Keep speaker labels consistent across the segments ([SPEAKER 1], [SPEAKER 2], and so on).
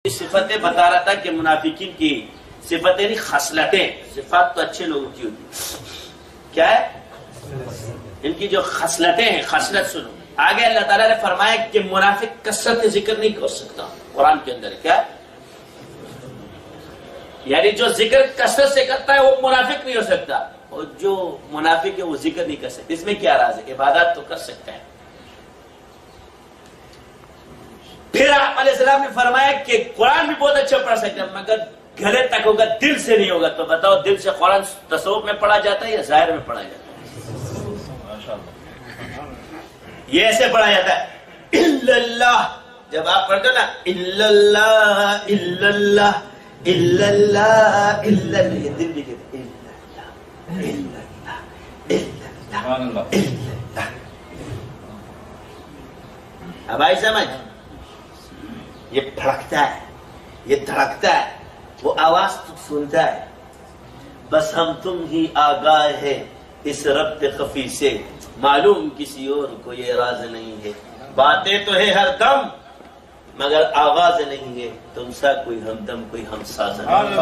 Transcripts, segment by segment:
[SPEAKER 1] صفتیں بتا رہا تھا کہ منافقین کی صفتیں نہیں خصلتیں، صفات تو اچھے لوگوں کی ہوتی، کیا ہے ان کی جو خصلتیں ہیں، خصلت سنو۔ آگے اللہ تعالیٰ نے فرمایا کہ منافق کثرت ذکر نہیں کر سکتا، قرآن کے اندر کیا یعنی جو ذکر کثرت سے کرتا ہے وہ منافق نہیں ہو سکتا، اور جو منافق ہے وہ ذکر نہیں کر سکتا۔ اس میں کیا راز ہے؟ عبادات تو کر سکتا ہے۔ پھر آپ علیہ السلام نے فرمایا کہ قرآن بھی بہت اچھا پڑھ سکتے ہیں مگر گلے تک ہوگا، دل سے نہیں ہوگا۔ تو بتاؤ دل سے قرآن تصوف میں پڑھا جاتا ہے یا ظاہر میں پڑھا جاتا ہے؟ یہ ایسے پڑھا جاتا ہے الا اللہ، جب آپ پڑھتے ہو نا الا اللہ الا اللہ الا اللہ الا اللہ، یہ دل بھی کہتے الا اللہ الا اللہ الا اللہ۔ اب آئی سمجھ؟ یہ پھڑکتا ہے، یہ دھڑکتا ہے، وہ آواز تو سنتا ہے، بس ہم تم ہی آگاہ ہے اس ربط خفی سے، معلوم کسی اور کو یہ راز نہیں ہے۔ باتیں تو ہے ہر دم مگر آواز نہیں ہے، تم سا کوئی ہمدم کوئی ہم ساز نہیں۔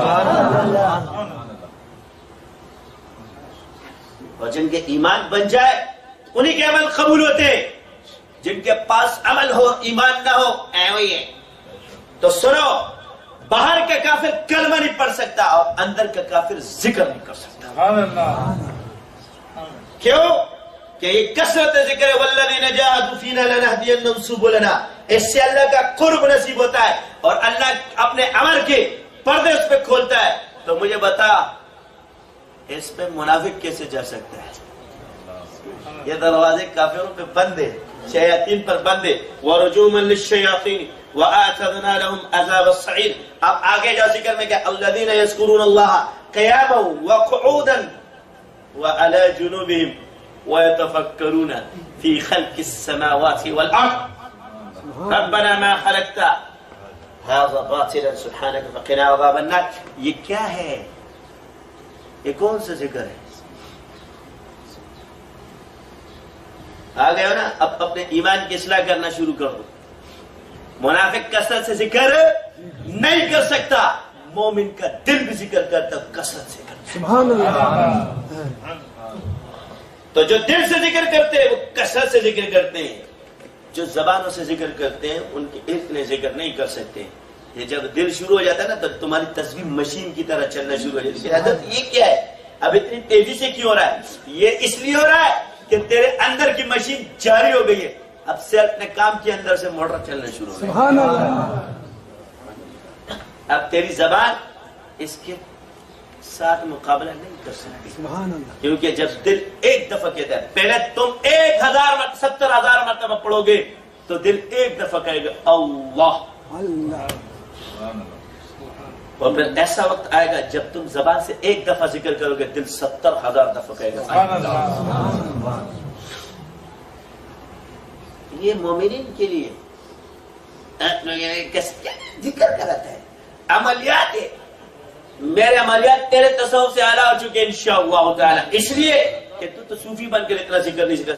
[SPEAKER 1] اور جن کے ایمان بن جائے انہی کے عمل قبول ہوتے، جن کے پاس عمل ہو ایمان نہ ہو ایوئی ہے۔ تو سنو، باہر کا کافر کلمہ نہیں پڑھ سکتا اور اندر کا کافر ذکر نہیں کر سکتا۔ کیوں؟ کہ یہ کثرت ذکر ہے، والذین جاہدوا فینا لنہدینہم سبلنا، اس سے اللہ کا قرب نصیب ہوتا ہے اور اللہ اپنے عمل کے پردے اس پہ کھولتا ہے۔ تو مجھے بتا اس پہ منافق کیسے جا سکتا ہے؟ یہ دروازے کافروں پہ بند ہے، شیاطین پر بند ہے۔ وَرُجُومًا لِلشَّيَاطِينِ وَآتَذْنَا لَهُمْ عَذَابَ السَّعِيرِ۔ اب آگے جاؤ ذکر میں کہ الَّذِينَ يَذْكُرُونَ اللَّهَ قِيَامًا وَقُعُودًا وَعَلَى جُنُوبِهِمْ وَيَتَفَكَّرُونَ فِي خَلْقِ السَّمَاوَاتِ وَالْأَرْضِ رَبَّنَا مَا خَلَقْتَ هَذَا بَاطِلًا سُبْحَانَكَ فَقِنَا عَذَابَ النَّارِ۔ یہ کیا ہے؟ یہ کون سا ذکر ہے؟ آ گئے ہو نا؟ اب اپنے ایمان کی اصلاح کرنا شروع کر دو۔ منافق کثرت سے ذکر نہیں کر سکتا، مومن کا دل بھی ذکر کرتا کثرت سے کرتا۔ سبحان اللہ۔ تو جو دل سے ذکر کرتے ہیں وہ کثرت سے ذکر کرتے ہیں، جو زبانوں سے ذکر کرتے ہیں ان کے اتنے ذکر نہیں کر سکتے۔ یہ جب دل شروع ہو جاتا ہے نا تو تمہاری تصویر مشین کی طرح چلنا شروع ہو جاتی ہے۔ حضرت یہ کیا ہے؟ اب اتنی تیزی سے کیوں ہو رہا ہے؟ یہ اس لیے ہو رہا ہے کہ تیرے اندر کی مشین جاری ہو گئی ہے، اب سے اپنے کام کے اندر سے موٹر چلنا شروع ہو گئی۔ سبحان اللہ۔ اب تیری زبان اس کے ساتھ مقابلہ نہیں کر سکتی، سبحان اللہ، کیونکہ جب دل ایک دفعہ کہتا ہے، پہلے تم 1000 مرتبہ پڑھو گے تو دل ایک دفعہ کہے گا اللہ اللہ، اور پھر ایسا وقت آئے گا جب تم زبان سے ایک دفعہ ذکر کرو گے دل 70,000 دفعہ کہے گا۔ یہ مومنین کے لیے ذکر کرتا ہے، عملیات ہے۔ میرے عملیات تیرے تصوف سے اعلیٰ ہو چکے انشاءاللہ تعالی، اس لیے کہ تو صوفی بن کر اتنا ذکر نہیں سکتا۔